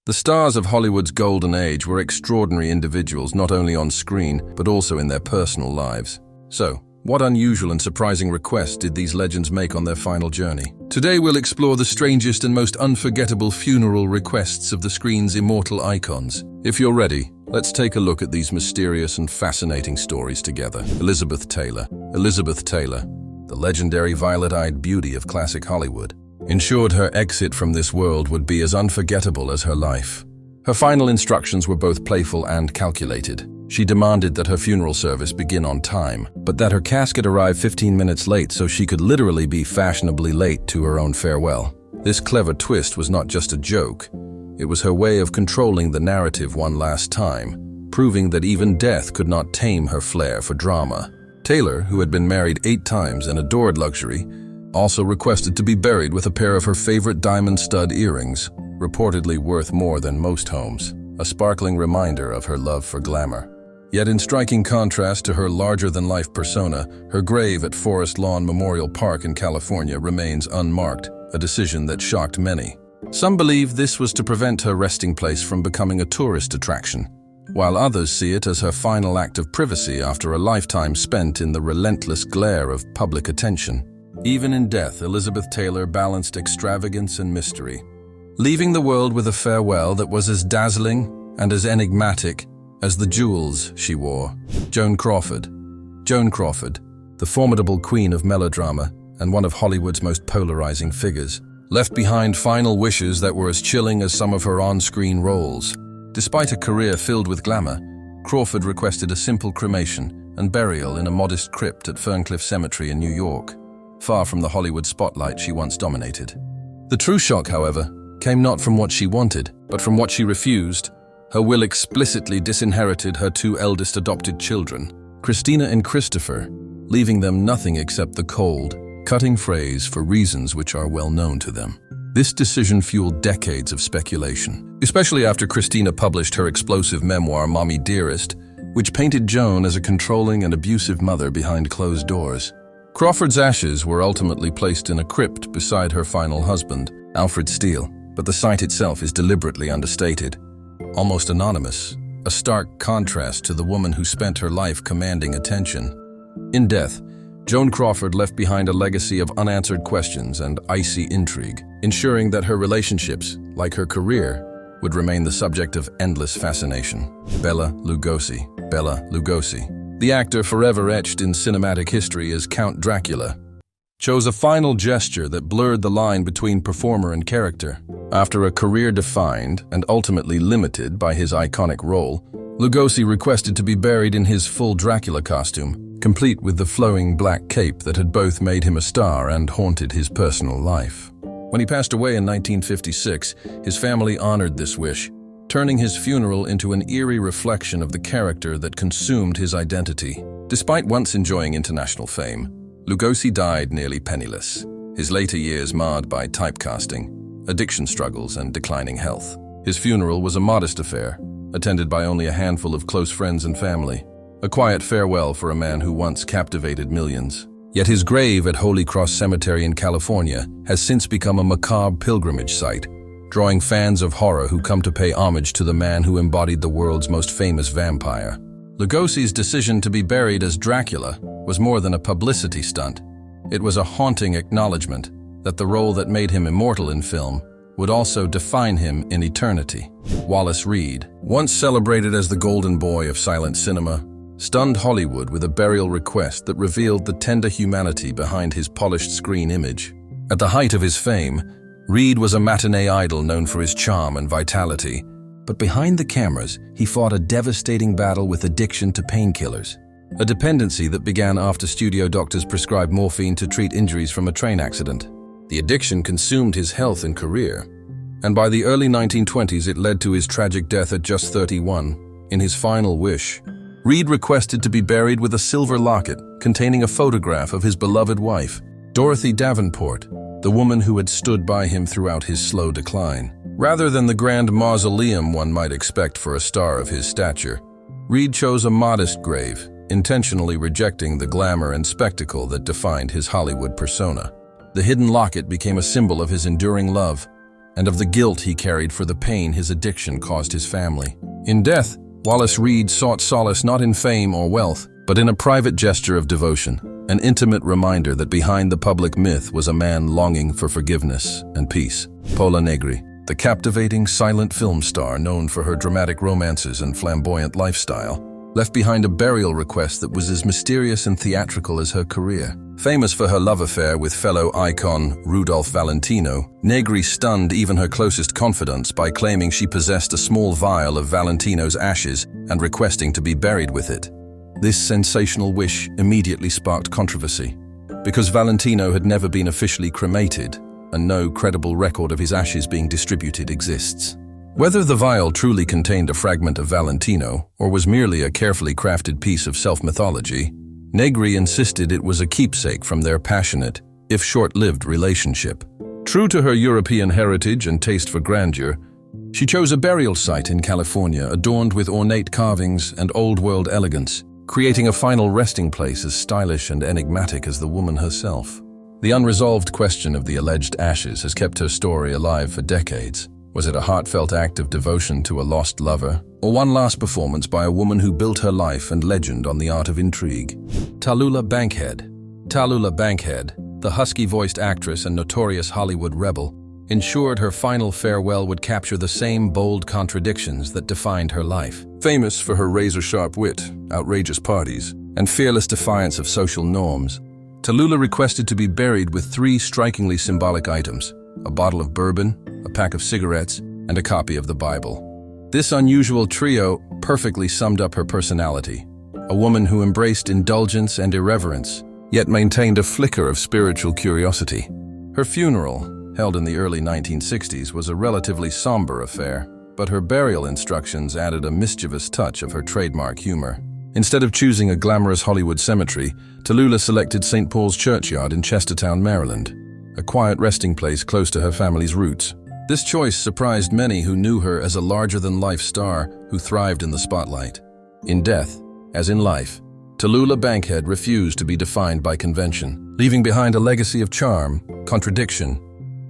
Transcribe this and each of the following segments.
The stars of Hollywood's golden age were extraordinary individuals not only on screen, but also in their personal lives. So, what unusual and surprising requests did these legends make on their final journey? Today we'll explore the strangest and most unforgettable funeral requests of the screen's immortal icons. If you're ready, let's take a look at these mysterious and fascinating stories together. Elizabeth Taylor. Elizabeth Taylor, the legendary violet-eyed beauty of classic Hollywood, ensured her exit from this world would be as unforgettable as her life. Her final instructions were both playful and calculated. She demanded that her funeral service begin on time, but that her casket arrive 15 minutes late so she could literally be fashionably late to her own farewell. This clever twist was not just a joke. It was her way of controlling the narrative one last time, proving that even death could not tame her flair for drama. Taylor, who had been married 8 times and adored luxury, also requested to be buried with a pair of her favorite diamond stud earrings, reportedly worth more than most homes, a sparkling reminder of her love for glamour. Yet in striking contrast to her larger-than-life persona, her grave at Forest Lawn Memorial Park in California remains unmarked, a decision that shocked many. Some believe this was to prevent her resting place from becoming a tourist attraction, while others see it as her final act of privacy after a lifetime spent in the relentless glare of public attention. Even in death, Elizabeth Taylor balanced extravagance and mystery, leaving the world with a farewell that was as dazzling and as enigmatic as the jewels she wore. Joan Crawford. Joan Crawford, the formidable queen of melodrama and one of Hollywood's most polarizing figures, left behind final wishes that were as chilling as some of her on-screen roles. Despite a career filled with glamour, Crawford requested a simple cremation and burial in a modest crypt at Ferncliff Cemetery in New York, far from the Hollywood spotlight she once dominated. The true shock, however, came not from what she wanted, but from what she refused. Her will explicitly disinherited her 2 eldest adopted children, Christina and Christopher, leaving them nothing except the cold, cutting phrase for reasons which are well known to them. This decision fueled decades of speculation, especially after Christina published her explosive memoir, Mommy Dearest, which painted Joan as a controlling and abusive mother behind closed doors. Crawford's ashes were ultimately placed in a crypt beside her final husband, Alfred Steele, but the site itself is deliberately understated, almost anonymous, a stark contrast to the woman who spent her life commanding attention. In death, Joan Crawford left behind a legacy of unanswered questions and icy intrigue, ensuring that her relationships, like her career, would remain the subject of endless fascination. Bela Lugosi. Bela Lugosi, the actor forever etched in cinematic history as Count Dracula, chose a final gesture that blurred the line between performer and character. After a career defined and ultimately limited by his iconic role, Lugosi requested to be buried in his full Dracula costume, complete with the flowing black cape that had both made him a star and haunted his personal life. When he passed away in 1956, his family honored this wish, turning his funeral into an eerie reflection of the character that consumed his identity. Despite once enjoying international fame, Lugosi died nearly penniless, his later years marred by typecasting, addiction struggles, and declining health. His funeral was a modest affair, attended by only a handful of close friends and family, a quiet farewell for a man who once captivated millions. Yet his grave at Holy Cross Cemetery in California has since become a macabre pilgrimage site, drawing fans of horror who come to pay homage to the man who embodied the world's most famous vampire. Lugosi's decision to be buried as Dracula was more than a publicity stunt. It was a haunting acknowledgement that the role that made him immortal in film would also define him in eternity. Wallace Reed, once celebrated as the golden boy of silent cinema, stunned Hollywood with a burial request that revealed the tender humanity behind his polished screen image. At the height of his fame, Reed was a matinee idol known for his charm and vitality, but behind the cameras, he fought a devastating battle with addiction to painkillers, a dependency that began after studio doctors prescribed morphine to treat injuries from a train accident. The addiction consumed his health and career, and by the early 1920s it led to his tragic death at just 31. In his final wish, Reed requested to be buried with a silver locket containing a photograph of his beloved wife, Dorothy Davenport, the woman who had stood by him throughout his slow decline. Rather than the grand mausoleum one might expect for a star of his stature, Reed chose a modest grave, intentionally rejecting the glamour and spectacle that defined his Hollywood persona. The hidden locket became a symbol of his enduring love, and of the guilt he carried for the pain his addiction caused his family. In death, Wallace Reid sought solace not in fame or wealth, but in a private gesture of devotion, an intimate reminder that behind the public myth was a man longing for forgiveness and peace. Pola Negri, the captivating silent film star known for her dramatic romances and flamboyant lifestyle, left behind a burial request that was as mysterious and theatrical as her career. Famous for her love affair with fellow icon Rudolph Valentino, Negri stunned even her closest confidants by claiming she possessed a small vial of Valentino's ashes and requesting to be buried with it. This sensational wish immediately sparked controversy, because Valentino had never been officially cremated, and no credible record of his ashes being distributed exists. Whether the vial truly contained a fragment of Valentino or was merely a carefully crafted piece of self-mythology, Negri insisted it was a keepsake from their passionate, if short-lived, relationship. True to her European heritage and taste for grandeur, she chose a burial site in California adorned with ornate carvings and old-world elegance, creating a final resting place as stylish and enigmatic as the woman herself. The unresolved question of the alleged ashes has kept her story alive for decades. Was it a heartfelt act of devotion to a lost lover, or one last performance by a woman who built her life and legend on the art of intrigue? Tallulah Bankhead. Tallulah Bankhead, the husky-voiced actress and notorious Hollywood rebel, ensured her final farewell would capture the same bold contradictions that defined her life. Famous for her razor-sharp wit, outrageous parties, and fearless defiance of social norms, Tallulah requested to be buried with 3 strikingly symbolic items: a bottle of bourbon, a pack of cigarettes, and a copy of the Bible. This unusual trio perfectly summed up her personality, a woman who embraced indulgence and irreverence, yet maintained a flicker of spiritual curiosity. Her funeral, held in the early 1960s, was a relatively somber affair, but her burial instructions added a mischievous touch of her trademark humor. Instead of choosing a glamorous Hollywood cemetery, Tallulah selected St. Paul's Churchyard in Chestertown, Maryland, a quiet resting place close to her family's roots. This choice surprised many who knew her as a larger-than-life star who thrived in the spotlight. In death, as in life, Tallulah Bankhead refused to be defined by convention, leaving behind a legacy of charm, contradiction,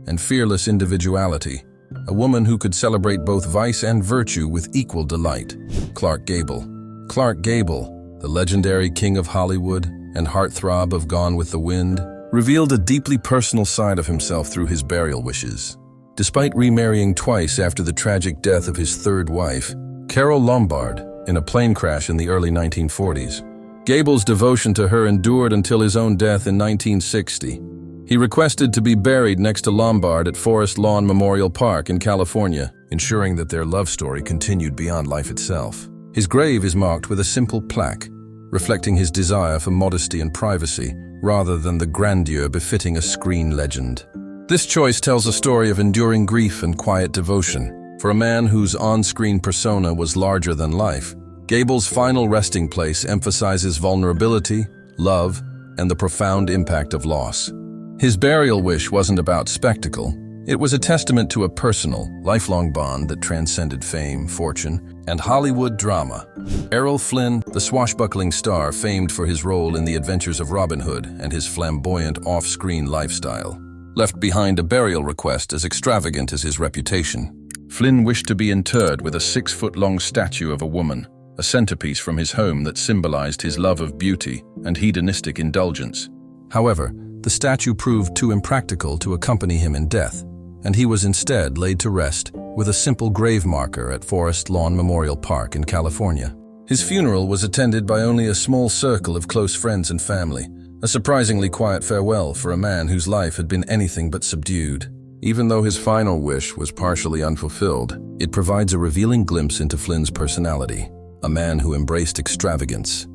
and fearless individuality, a woman who could celebrate both vice and virtue with equal delight. Clark Gable. Clark Gable, the legendary king of Hollywood and heartthrob of Gone with the Wind, revealed a deeply personal side of himself through his burial wishes. Despite remarrying twice after the tragic death of his third wife, Carole Lombard, in a plane crash in the early 1940s, Gable's devotion to her endured until his own death in 1960. He requested to be buried next to Lombard at Forest Lawn Memorial Park in California, ensuring that their love story continued beyond life itself. His grave is marked with a simple plaque, reflecting his desire for modesty and privacy, rather than the grandeur befitting a screen legend. This choice tells a story of enduring grief and quiet devotion. For a man whose on-screen persona was larger than life, Gable's final resting place emphasizes vulnerability, love, and the profound impact of loss. His burial wish wasn't about spectacle. It was a testament to a personal, lifelong bond that transcended fame, fortune, and Hollywood drama. Errol Flynn, the swashbuckling star famed for his role in The Adventures of Robin Hood and his flamboyant off-screen lifestyle, left behind a burial request as extravagant as his reputation. Flynn wished to be interred with a 6-foot-long statue of a woman, a centerpiece from his home that symbolized his love of beauty and hedonistic indulgence. However, the statue proved too impractical to accompany him in death, and he was instead laid to rest with a simple grave marker at Forest Lawn Memorial Park in California. His funeral was attended by only a small circle of close friends and family, a surprisingly quiet farewell for a man whose life had been anything but subdued. Even though his final wish was partially unfulfilled, it provides a revealing glimpse into Flynn's personality, a man who embraced extravagance,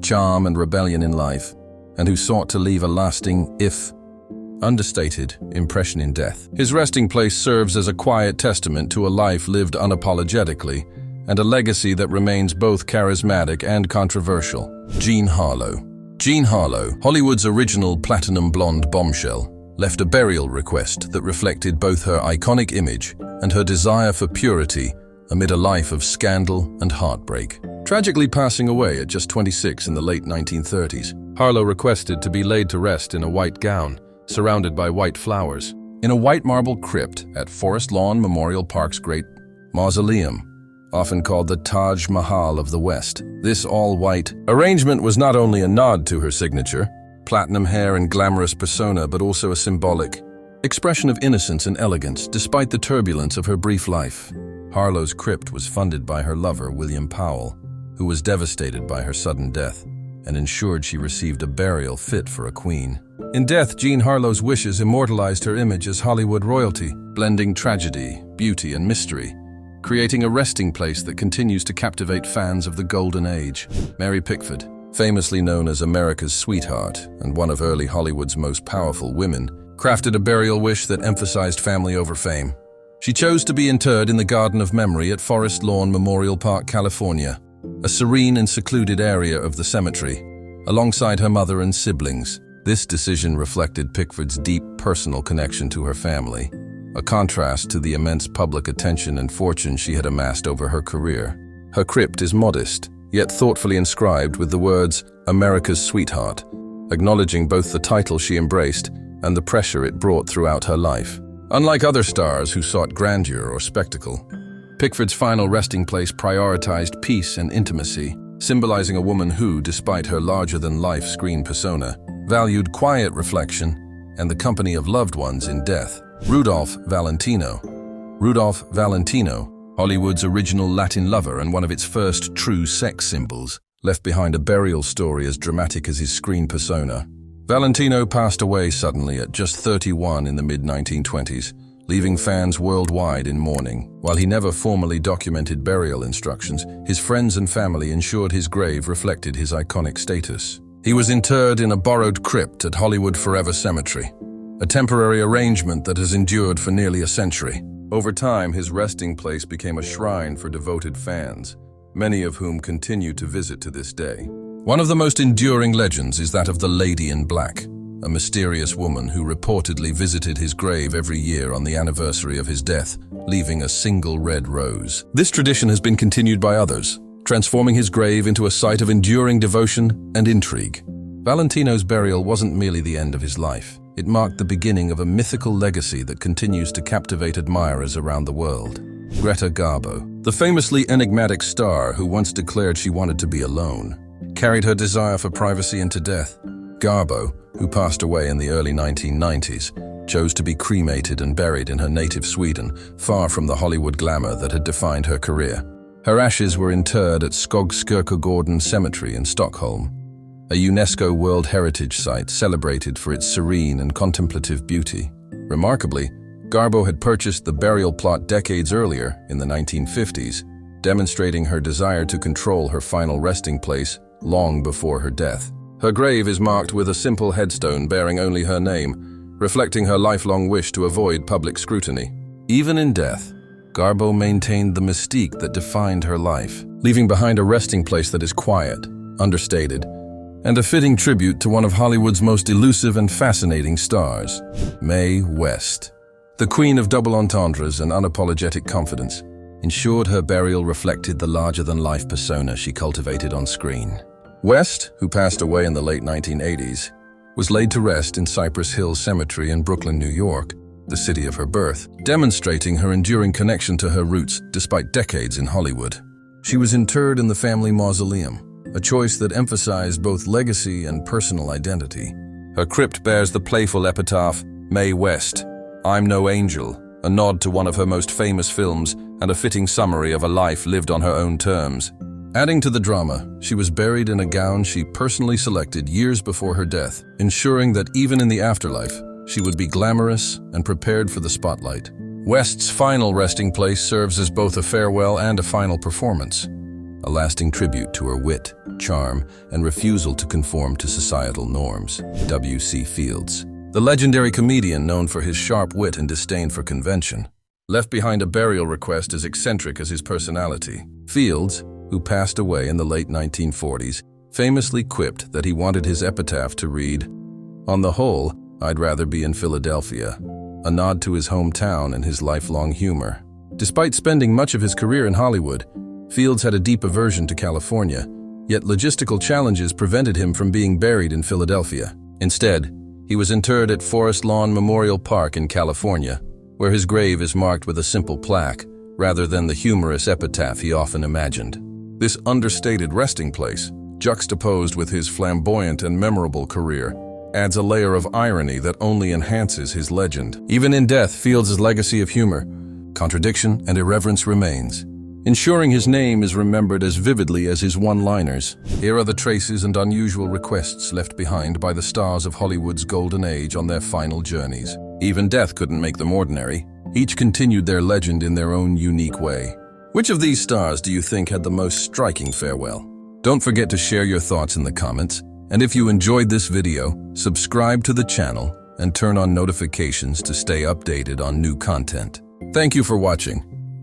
charm, and rebellion in life, and who sought to leave a lasting, if understated, impression in death. His resting place serves as a quiet testament to a life lived unapologetically, and a legacy that remains both charismatic and controversial. Jean Harlow. Jean Harlow, Hollywood's original platinum blonde bombshell, left a burial request that reflected both her iconic image and her desire for purity amid a life of scandal and heartbreak. Tragically passing away at just 26 in the late 1930s, Harlow requested to be laid to rest in a white gown, surrounded by white flowers. in a white marble crypt at Forest Lawn Memorial Park's great mausoleum, often called the Taj Mahal of the West. This all-white arrangement was not only a nod to her signature, platinum hair and glamorous persona, but also a symbolic expression of innocence and elegance despite the turbulence of her brief life. Harlow's crypt was funded by her lover, William Powell, who was devastated by her sudden death and ensured she received a burial fit for a queen. In death, Jean Harlow's wishes immortalized her image as Hollywood royalty, blending tragedy, beauty, and mystery, creating a resting place that continues to captivate fans of the Golden Age. Mary Pickford, famously known as America's sweetheart and one of early Hollywood's most powerful women, crafted a burial wish that emphasized family over fame. She chose to be interred in the Garden of Memory at Forest Lawn Memorial Park, California, a serene and secluded area of the cemetery, alongside her mother and siblings. This decision reflected Pickford's deep personal connection to her family, a contrast to the immense public attention and fortune she had amassed over her career. Her crypt is modest, yet thoughtfully inscribed with the words, "America's Sweetheart," acknowledging both the title she embraced and the pressure it brought throughout her life. Unlike other stars who sought grandeur or spectacle, Pickford's final resting place prioritized peace and intimacy, symbolizing a woman who, despite her larger-than-life screen persona, valued quiet reflection and the company of loved ones in death. Rudolph Valentino, Hollywood's original Latin lover and one of its first true sex symbols, left behind a burial story as dramatic as his screen persona. Valentino passed away suddenly at just 31 in the mid-1920s, leaving fans worldwide in mourning. While he never formally documented burial instructions, his friends and family ensured his grave reflected his iconic status. He was interred in a borrowed crypt at Hollywood Forever Cemetery, a temporary arrangement that has endured for nearly a century. Over time, his resting place became a shrine for devoted fans, many of whom continue to visit to this day. One of the most enduring legends is that of the Lady in Black, a mysterious woman who reportedly visited his grave every year on the anniversary of his death, leaving a single red rose. This tradition has been continued by others, transforming his grave into a site of enduring devotion and intrigue. Valentino's burial wasn't merely the end of his life. It marked the beginning of a mythical legacy that continues to captivate admirers around the world. Greta Garbo, the famously enigmatic star who once declared she wanted to be alone, carried her desire for privacy into death. Garbo, who passed away in the early 1990s, chose to be cremated and buried in her native Sweden, far from the Hollywood glamour that had defined her career. Her ashes were interred at Skogskyrkogården Cemetery in Stockholm, a UNESCO World Heritage Site celebrated for its serene and contemplative beauty. Remarkably, Garbo had purchased the burial plot decades earlier, in the 1950s, demonstrating her desire to control her final resting place long before her death. Her grave is marked with a simple headstone bearing only her name, reflecting her lifelong wish to avoid public scrutiny. Even in death, Garbo maintained the mystique that defined her life, leaving behind a resting place that is quiet, understated, and a fitting tribute to one of Hollywood's most elusive and fascinating stars, Mae West. The queen of double entendres and unapologetic confidence, ensured her burial reflected the larger-than-life persona she cultivated on screen. West, who passed away in the late 1980s, was laid to rest in Cypress Hills Cemetery in Brooklyn, New York, the city of her birth, demonstrating her enduring connection to her roots despite decades in Hollywood. She was interred in the family mausoleum, a choice that emphasized both legacy and personal identity. Her crypt bears the playful epitaph, "Mae West, I'm no angel," a nod to one of her most famous films and a fitting summary of a life lived on her own terms. Adding to the drama, she was buried in a gown she personally selected years before her death, ensuring that even in the afterlife, she would be glamorous and prepared for the spotlight. West's final resting place serves as both a farewell and a final performance, a lasting tribute to her wit, charm, and refusal to conform to societal norms. W.C. Fields, the legendary comedian known for his sharp wit and disdain for convention, left behind a burial request as eccentric as his personality. Fields, who passed away in the late 1940s, famously quipped that he wanted his epitaph to read, "On the whole, I'd rather be in Philadelphia," a nod to his hometown and his lifelong humor. Despite spending much of his career in Hollywood, Fields had a deep aversion to California, yet logistical challenges prevented him from being buried in Philadelphia. Instead, He was interred at Forest Lawn Memorial Park in California, where his grave is marked with a simple plaque, rather than the humorous epitaph he often imagined. This understated resting place, juxtaposed with his flamboyant and memorable career, adds a layer of irony that only enhances his legend. Even in death, Fields' legacy of humor, contradiction, and irreverence remains, ensuring his name is remembered as vividly as his one-liners. Here are the traces and unusual requests left behind by the stars of Hollywood's golden age on their final journeys. Even death couldn't make them ordinary. Each continued their legend in their own unique way. Which of these stars do you think had the most striking farewell? Don't forget to share your thoughts in the comments, and if you enjoyed this video, subscribe to the channel and turn on notifications to stay updated on new content. Thank you for watching.